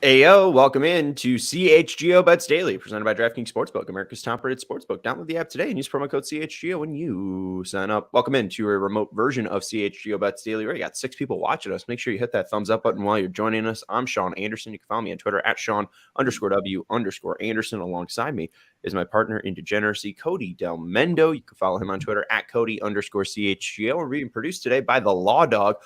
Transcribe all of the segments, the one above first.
Ayo, welcome in to CHGO Bets Daily, presented by DraftKings Sportsbook, America's top-rated sportsbook. Download the app today and use promo code CHGO when you sign up. Welcome into a remote version of CHGO Bets Daily. We already got 6 people watching us. Make sure you hit that thumbs up button while you're joining us. I'm Sean Anderson. You can follow me on Twitter at Sean_W_Anderson. Alongside me is my partner in degeneracy, Cody Delmendo. You can follow him on Twitter at Cody_CHGO. We're being produced today by the Law Dog.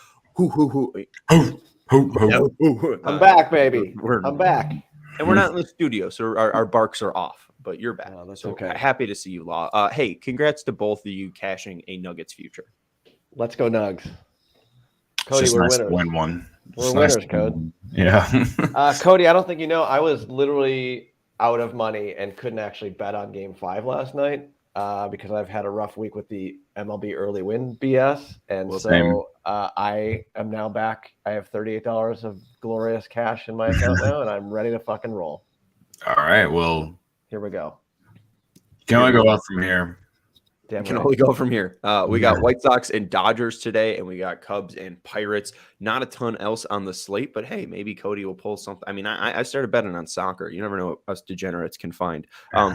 I'm back, baby. I'm back. And we're not in the studio, so our barks are off, but you're back. Oh, that's so okay. Happy to see you, Law. Hey, congrats to both of you cashing a Nuggets future. Let's go, Nugs. Cody, we're nice winners. Win one. We're winners, Cody. Yeah. Cody, I don't think you know, I was literally out of money and couldn't actually bet on Game 5 last night because I've had a rough week with the MLB early win BS. And I am now back. I have $38 of glorious cash in my account now, and I'm ready to fucking roll. All right. Well, here we go. Can only go up from here. Can only go from here. We got White Sox and Dodgers today, and we got Cubs and Pirates. Not a ton else on the slate, but hey, maybe Cody will pull something. I mean, I started betting on soccer. You never know what us degenerates can find.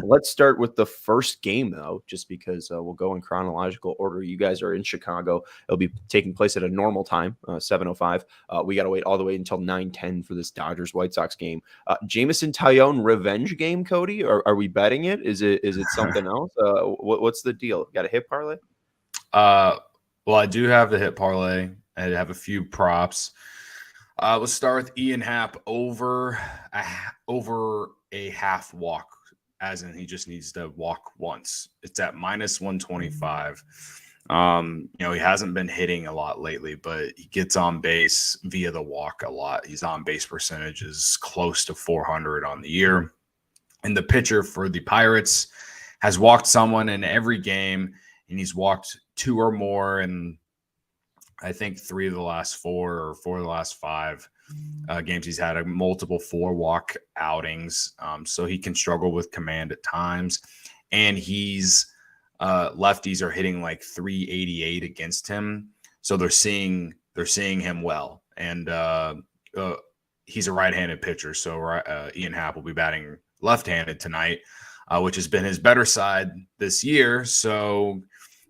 Let's start with the first game, though, just because we'll go in chronological order. You guys are in Chicago. It'll be taking place at a normal time, 7:05. We got to wait all the way until 9:10 for this Dodgers-White Sox game. Jameson Taillon revenge game, Cody? Are we betting it? Is it something else? What's the deal? Got a hit parlay? Well, I do have the hit parlay. I have a few props. Let's start with Ian Happ over a half walk, as in he just needs to walk once. It's at -125. He hasn't been hitting a lot lately, but he gets on base via the walk a lot. His on base percentage is close to 400 on the year. And the pitcher for the Pirates has walked someone in every game, and he's walked 2 or more in, I think, 3 of the last 4 or 4 of the last 5 games. He's had multiple 4-walk outings, so he can struggle with command at times. And he's lefties are hitting like 388 against him, so they're seeing him well. And he's a right-handed pitcher, so Ian Happ will be batting left-handed tonight, which has been his better side this year. So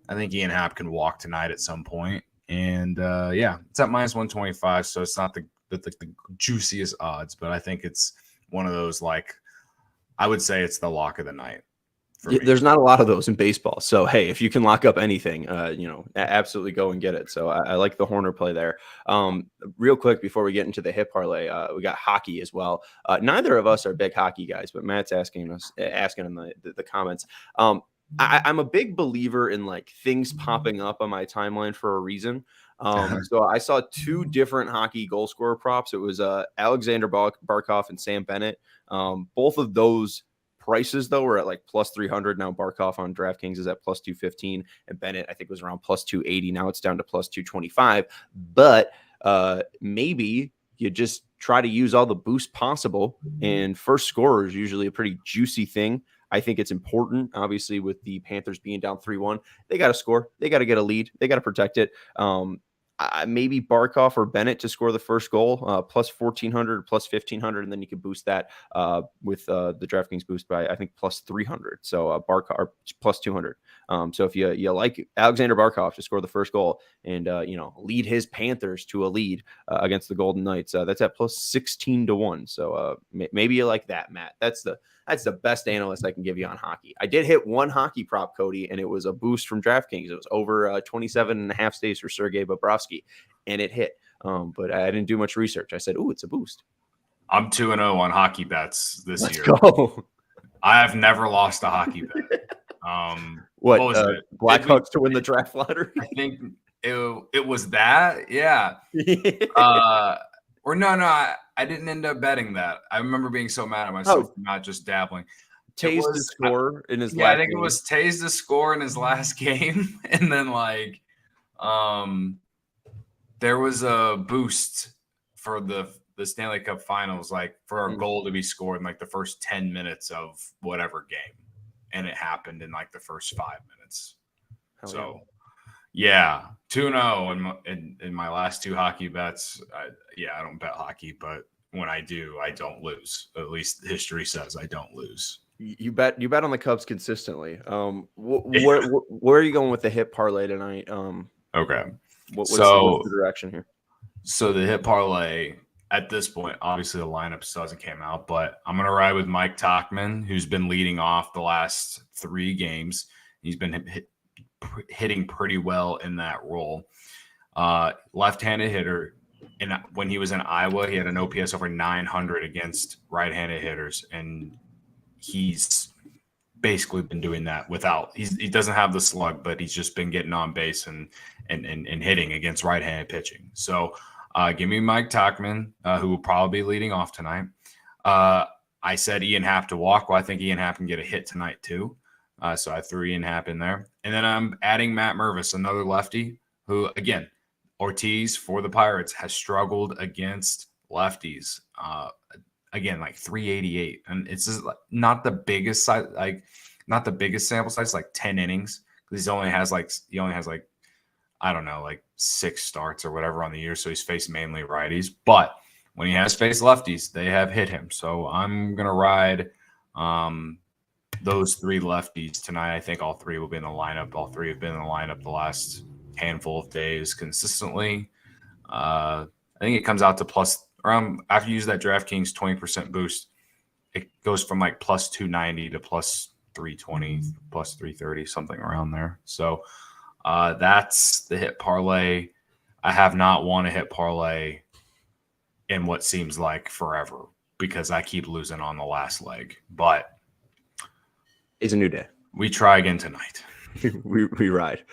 I think Ian Happ can walk tonight at some point. And it's at -125. So it's not the juiciest odds, but I think it's one of those, like, I would say it's the lock of the night. There's not a lot of those in baseball. So, hey, if you can lock up anything, absolutely go and get it. So I like the Horner play there. Real quick, before we get into the hit parlay, we got hockey as well. Neither of us are big hockey guys, but Matt's asking in the comments. I'm a big believer in like things popping up on my timeline for a reason. So I saw 2 different hockey goal scorer props. It was Alexander Barkov and Sam Bennett. Both of those prices, though, were at like +300. Now Barkov on DraftKings is at +215, and Bennett, I think, was around +280. Now it's down to +225. But maybe you just try to use all the boost possible, and first scorer is usually a pretty juicy thing. I think it's important, obviously, with the Panthers being down 3-1. They got to score. They got to get a lead. They got to protect it. Maybe Barkov or Bennett to score the first goal, +1,400, +1,500, and then you can boost that with the DraftKings boost by, I think, +300. So Barkov +200. So if you like Alexander Barkov to score the first goal and lead his Panthers to a lead against the Golden Knights, that's at +16-1. So maybe you like that, Matt. That's the best analyst I can give you on hockey. I did hit one hockey prop, Cody, and it was a boost from DraftKings. It was over 27.5 stays for Sergei Bobrovsky, and it hit. But I didn't do much research. I said, "Ooh, it's a boost." I'm 2-0 on hockey bets this year. Let's go. I have never lost a hockey bet. What was it? Blackhawks to win the draft lottery? I think it was that. Yeah. Or no, I didn't end up betting that. I remember being so mad at myself for not just dabbling. Taze to score in his last game. I think game. It was Taze to score in his last game. And then there was a boost for the Stanley Cup Finals, like for a goal to be scored in like the first 10 minutes of whatever game. And it happened in like the first 5 minutes. Hell so yeah, 2-0 in my last 2 hockey bets. I don't bet hockey, but when I do, I don't lose. At least history says I don't lose. You bet on the Cubs consistently. Where are you going with the hit parlay tonight? Okay. What's the direction here? So the hit parlay at this point, obviously the lineup still hasn't came out, but I'm going to ride with Mike Tauchman, who's been leading off the last 3 games. He's been hitting pretty well in that role. Left-handed hitter. And when he was in Iowa, he had an OPS over 900 against right-handed hitters, and he's basically been doing that without. He doesn't have the slug, but he's just been getting on base and hitting against right-handed pitching. So give me Mike Tauchman, who will probably be leading off tonight. I said Ian Happ to walk. Well, I think Ian Happ can get a hit tonight too. So I threw Ian Happ in there. And then I'm adding Matt Mervis, another lefty, who, again, Ortiz for the Pirates has struggled against lefties. Again, like 388. And it's just not the biggest size, not the biggest sample size, like 10 innings. Because he only has I don't know, like 6 starts or whatever on the year. So he's faced mainly righties. But when he has faced lefties, they have hit him. So I'm going to ride those 3 lefties tonight. I think all 3 will be in the lineup. All 3 have been in the lineup the last handful of days consistently. I think it comes out to plus around, after you use that DraftKings 20% boost, it goes from like plus 290 to plus 320, plus 330, something around there. So that's the hit parlay. I have not won a hit parlay in what seems like forever because I keep losing on the last leg. But it's a new day. We try again tonight. we ride.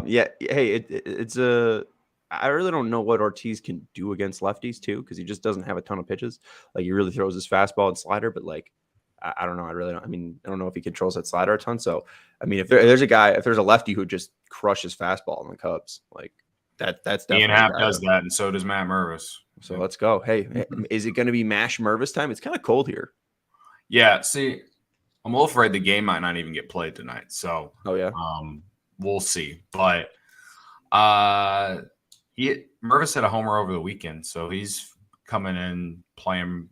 Yeah. Hey, it's a. I really don't know what Ortiz can do against lefties too, because he just doesn't have a ton of pitches. Like he really throws his fastball and slider, but like I don't know. I don't know if he controls that slider a ton. So I mean, if there's a lefty who just crushes fastball in the Cubs, like that's definitely Ian Happ does that, and so does Matt Mervis. So let's go. Hey, is it going to be Mash Mervis time? It's kind of cold here. Yeah. See, I'm a little afraid the game might not even get played tonight. So, we'll see. But Mervis had a homer over the weekend, so he's coming in playing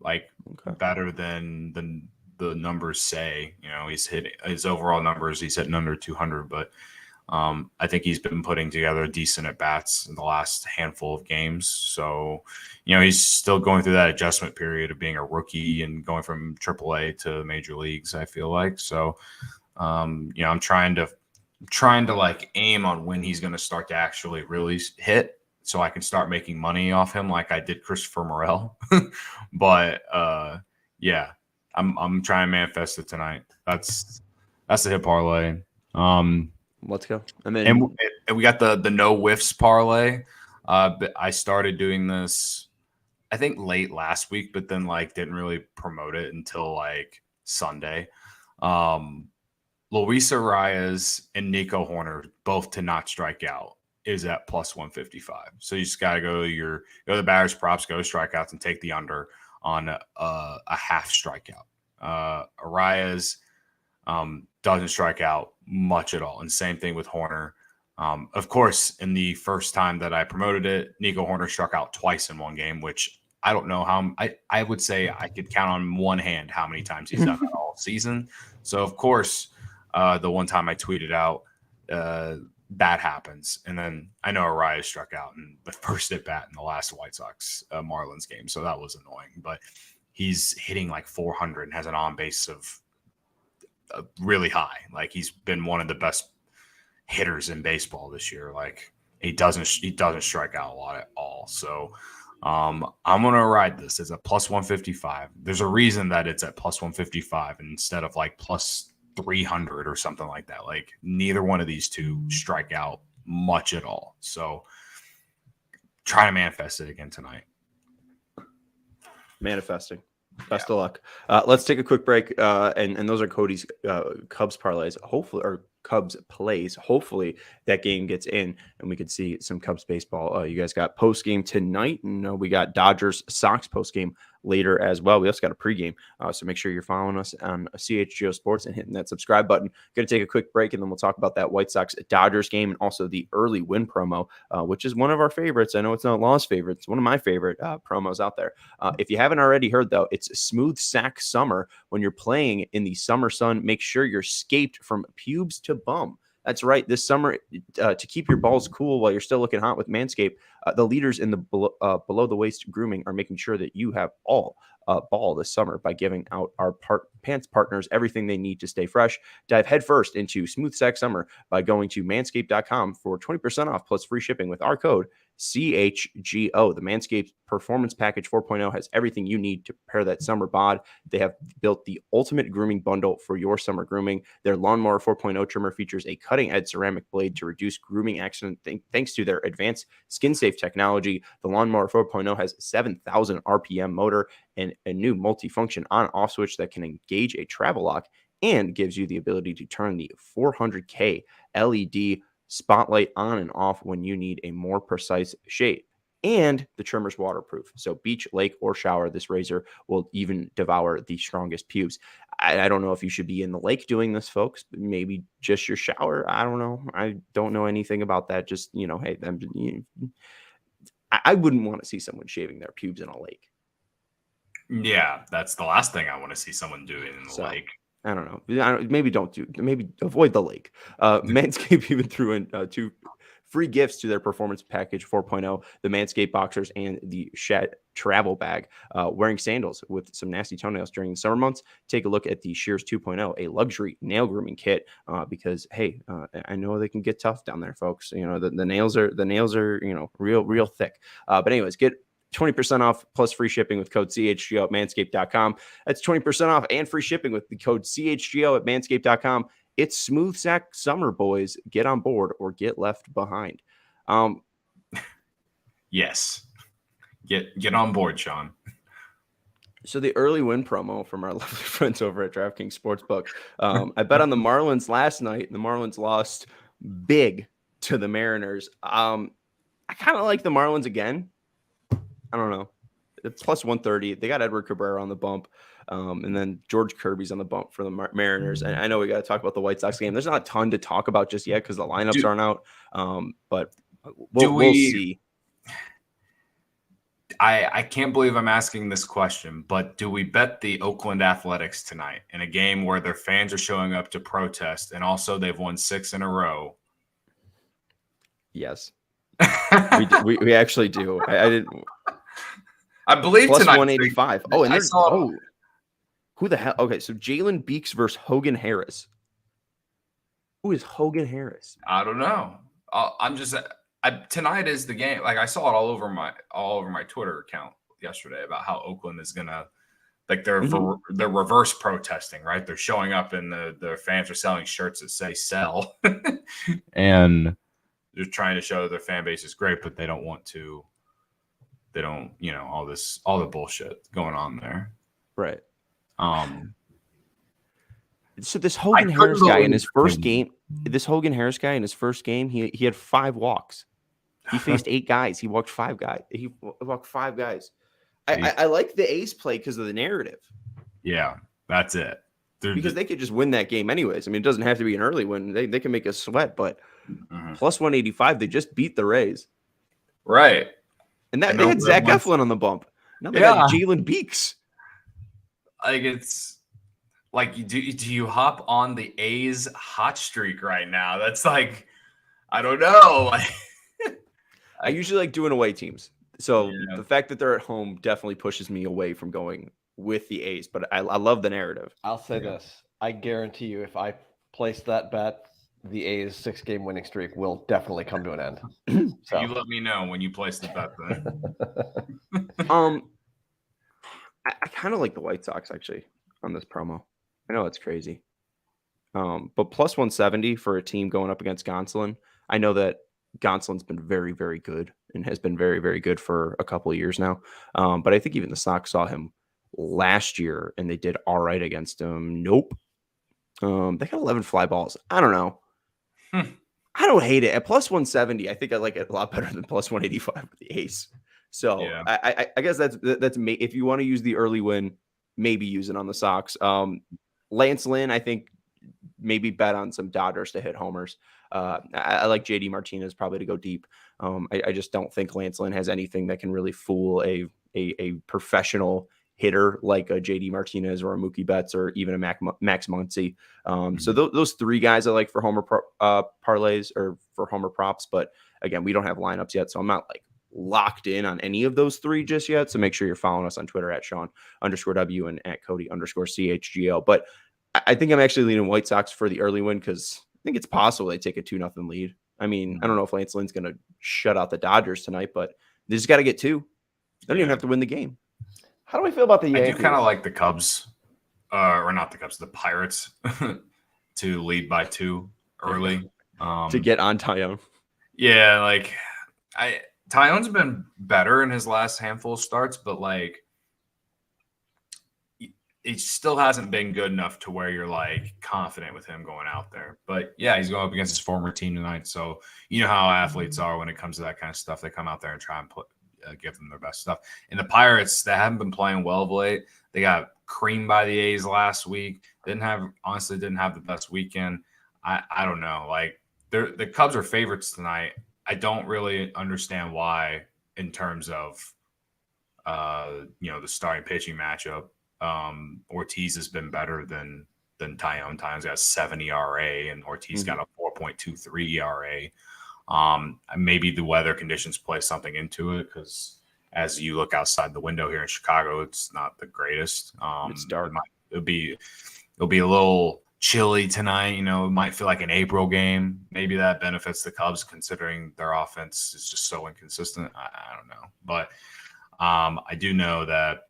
better than the numbers say. You know, he's hitting his overall numbers. He's hitting under 200, but I think he's been putting together decent at bats in the last handful of games. So, you know, he's still going through that adjustment period of being a rookie and going from AAA to major leagues, I feel like. So, you know, I'm trying to like aim on when he's going to start to actually really hit so I can start making money off him like I did Christopher Morel. But yeah, I'm trying to manifest it tonight. That's the hit parlay. Let's go. And we got the no whiffs parlay. But I started doing this, I think, late last week, but then didn't really promote it until Sunday. Luis Arias and Nico Horner both to not strike out is at plus 155. So you just got to go to the batter's props, go strikeouts, and take the under on a half strikeout. Arias doesn't strike out much at all. And same thing with Horner. Of course, in the first time that I promoted it, Nico Horner struck out twice in one game, which I don't know how I would say I could count on one hand how many times he's done that all season. So, of course, the one time I tweeted out, that happens. And then I know Arias struck out in the first at bat in the last White Sox Marlins game. So that was annoying. But he's hitting 400 and has an on base of really high. He's been one of the best hitters in baseball this year. He doesn't strike out a lot at all. So I'm gonna ride this. It's a plus 155. There's a reason that it's at plus 155 instead of plus 300 or something like that. Neither one of these two strike out much at all. So try to manifest it again tonight. Manifesting. Best of luck. Let's take a quick break. And those are Cody's Cubs parlays. Hopefully, or Cubs plays. Hopefully that game gets in and we could see some Cubs baseball. You guys got post game tonight. And we got Dodgers Sox post game later as well. We also got a pregame. So make sure you're following us on CHGO Sports and hitting that subscribe button. Going to take a quick break, and then we'll talk about that White Sox-Dodgers game and also the early win promo, which is one of our favorites. I know it's not Law's favorite. It's one of my favorite promos out there. If you haven't already heard, though, it's Smooth Sack Summer. When you're playing in the summer sun, make sure you're scaped from pubes to bum. That's right. This summer, to keep your balls cool while you're still looking hot with Manscaped, the leaders in the below the waist grooming are making sure that you have all ball this summer by giving out our pants partners everything they need to stay fresh. Dive headfirst into Smooth Sack Summer by going to manscaped.com for 20% off plus free shipping with our code CHGO. The Manscaped Performance Package 4.0 has everything you need to prepare that summer bod. They have built the ultimate grooming bundle for your summer grooming. Their Lawnmower 4.0 trimmer features a cutting-edge ceramic blade to reduce grooming accident thanks to their advanced skin-safe technology. The Lawnmower 4.0 has 7,000 RPM motor and a new multifunction on-off switch that can engage a travel lock and gives you the ability to turn the 400K LED spotlight on and off when you need a more precise shade. And the trimmer's waterproof. So beach, lake, or shower, this razor will even devour the strongest pubes. I don't know if you should be in the lake doing this, folks. Maybe just your shower. I don't know. I don't know anything about that. Just, hey, I wouldn't want to see someone shaving their pubes in a lake. Yeah, that's the last thing I want to see someone doing in the lake. I don't know. Maybe avoid the lake. Manscaped even threw in 2 free gifts to their Performance Package 4.0, the Manscaped Boxers and the Shed Travel Bag. Wearing sandals with some nasty toenails during the summer months, take a look at the Shears 2.0, a luxury nail grooming kit, because, hey, I know they can get tough down there, folks. The nails are real thick. But anyways, get 20% off plus free shipping with code CHGO at manscaped.com. That's 20% off and free shipping with the code CHGO at manscaped.com. It's Smooth Sack Summer, boys. Get on board or get left behind. Yes. Get on board, Sean. So the early win promo from our lovely friends over at DraftKings Sportsbook. I bet on the Marlins last night, and the Marlins lost big to the Mariners. I kind of like the Marlins again. I don't know. It's plus 130. They got Edward Cabrera on the bump. And then George Kirby's on the bump for the Mariners. And I know we got to talk about the White Sox game. There's not a ton to talk about just yet because the lineups aren't out. But we'll see. I can't believe I'm asking this question, but do we bet the Oakland Athletics tonight in a game where their fans are showing up to protest and also they've won 6 in a row? Yes. we actually do. I didn't. I believe plus tonight 185. Oh, and there's who the hell? Okay, so Jalen Beeks versus Hogan Harris. Who is Hogan Harris? I don't know. Tonight is the game. Like I saw it all over my Twitter account yesterday about how Oakland is gonna they're reverse protesting, right? They're showing up and the fans are selling shirts that say "sell," and they're trying to show their fan base is great, but they don't want to. They don't, all the bullshit going on there. Right. So this Hogan Harris guy in his first game, he had 5 walks. He faced 8 guys. He walked 5 guys. I like the A's play because of the narrative. Yeah, that's it. Because they could just win that game anyways. I mean, it doesn't have to be an early win. They can make us sweat, but plus 185, they just beat the Rays. Right. And they had Zach Eflin on the bump. Now they got Jalen Beeks. Like it's like do you hop on the A's hot streak right now? That's like I don't know. I usually like doing away teams. So the fact that they're at home definitely pushes me away from going with the A's. But I love the narrative. I'll say this. I guarantee you if I place that bet, the A's 6-game winning streak will definitely come to an end. So you let me know when you place the bet then. I kind of like the White Sox actually on this promo. I know it's crazy. But plus 170 for a team going up against Gonsolin. I know that Gonsolin's been very, very good and has been very, very good for a couple of years now. But I think even the Sox saw him last year and they did all right against him. Nope. They got 11 fly balls. I don't know. I don't hate it. At plus 170, I think I like it a lot better than plus 185 with the Ace. So Yeah. I guess that's if you want to use the early win, maybe use it on the Sox. Lance Lynn, I think maybe bet on some Dodgers to hit homers. I like JD Martinez probably to go deep. I just don't think Lance Lynn has anything that can really fool a professional hitter like a JD Martinez or a Mookie Betts or even a Max Muncy. So those three guys I like for homer parlays or for homer props. But again, we don't have lineups yet, so I'm not like locked in on any of those three just yet. So make sure you're following us on Twitter at Sean_W and at Cody_CHGO. But I think I'm actually leaning White Sox for the early win because I think it's possible they take a 2-0 lead. I mean, I don't know if Lance Lynn's going to shut out the Dodgers tonight, but they just got to get two. They don't even have to win the game. How do we feel about the Yankees? I do kind of like the Cubs, or not the Cubs, the Pirates to lead by 2 early. To get on Tyone. Yeah, like Tyone's been better in his last handful of starts, but like it still hasn't been good enough to where you're like confident with him going out there. But yeah, he's going up against his former team tonight. So you know how athletes are when it comes to that kind of stuff. They come out there and try and give them their best stuff. And the Pirates, they haven't been playing well of late. They got creamed by the A's last week. Didn't have the best weekend. I don't know. Like the Cubs are favorites tonight. I don't really understand why in terms of the starting pitching matchup. Ortiz has been better than Tyone. Tyone's got a 7 ERA and Ortiz got a 4.23 ERA. Maybe the weather conditions play something into it because as you look outside the window here in Chicago, it's not the greatest. It's dark. It'll be a little chilly tonight. It might feel like an April game. Maybe that benefits the Cubs considering their offense is just so inconsistent. I don't know, but I do know that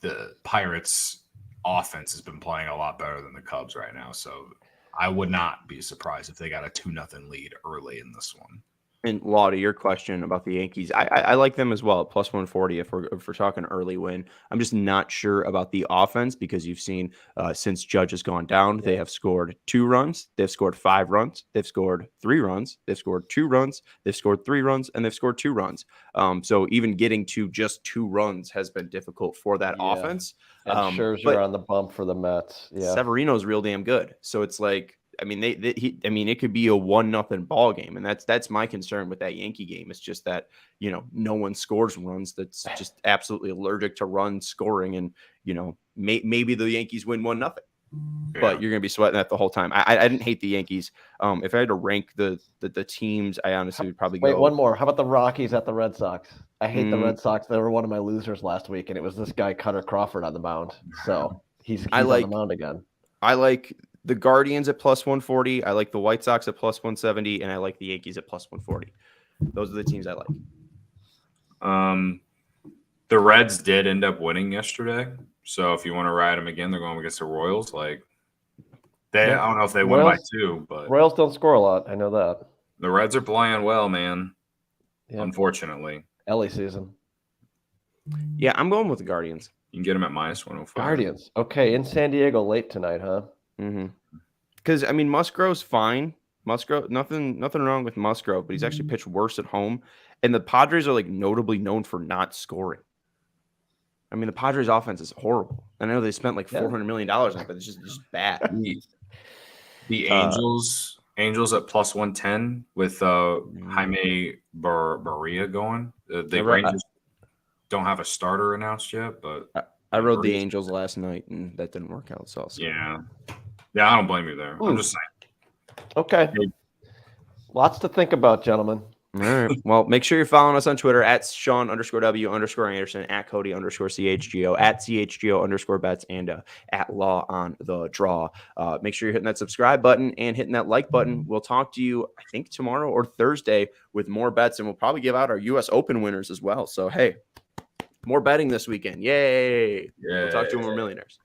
the Pirates offense has been playing a lot better than the Cubs right now. So I would not be surprised if they got a 2-0 lead early in this one. And Law, to your question about the Yankees, I like them as well at plus 140 if we're talking early win. I'm just not sure about the offense because you've seen since Judge has gone down, they have scored 2 runs, they've scored 5 runs, they've scored 3 runs, they've scored 2 runs, they've scored 3 runs, and they've scored 2 runs. So even getting to just 2 runs has been difficult for that offense. And Scherzer on the bump for the Mets. Yeah, Severino's real damn good. So it's like, I mean, it could be a 1-0 ball game, and that's my concern with that Yankee game. It's just that no one scores runs. That's just absolutely allergic to run scoring, and maybe the Yankees win 1-0, but you're gonna be sweating that the whole time. I didn't hate the Yankees. If I had to rank the teams, I honestly would probably go. One more. How about the Rockies at the Red Sox? I hate the Red Sox. They were one of my losers last week, and it was this guy Cutter Crawford on the mound. So he's on the mound again. I like the Guardians at plus 140. I like the White Sox at plus 170, and I like the Yankees at plus 140. Those are the teams I like. The Reds did end up winning yesterday, so if you want to ride them again, they're going against the Royals. I don't know if they win by 2, but Royals don't score a lot. I know that. The Reds are playing well, man. Yeah. Unfortunately, Ellie season. Yeah, I'm going with the Guardians. You can get them at minus 105. Guardians. Okay, in San Diego late tonight, huh? Because I mean, Musgrove's fine. Musgrove, nothing wrong with Musgrove, but he's actually pitched worse at home. And the Padres are notably known for not scoring. I mean, the Padres offense is horrible. I know they spent $400 million on it, but it's just bad. The Angels at plus 110 with Jaime Barria going. The Rangers don't have a starter announced yet, but I rode the Angels last night, and that didn't work out. So yeah, I don't blame you there. I'm just saying. Okay, lots to think about, gentlemen. All right. Well, make sure you're following us on Twitter at Sean_W_Anderson, at Cody_CHGO, at CHGO_bets, and at Law on the Draw. Make sure you're hitting that subscribe button and hitting that like button. We'll talk to you, I think, tomorrow or Thursday with more bets, and we'll probably give out our U.S. Open winners as well. So, hey, more betting this weekend. Yay. We'll talk to you when we're millionaires.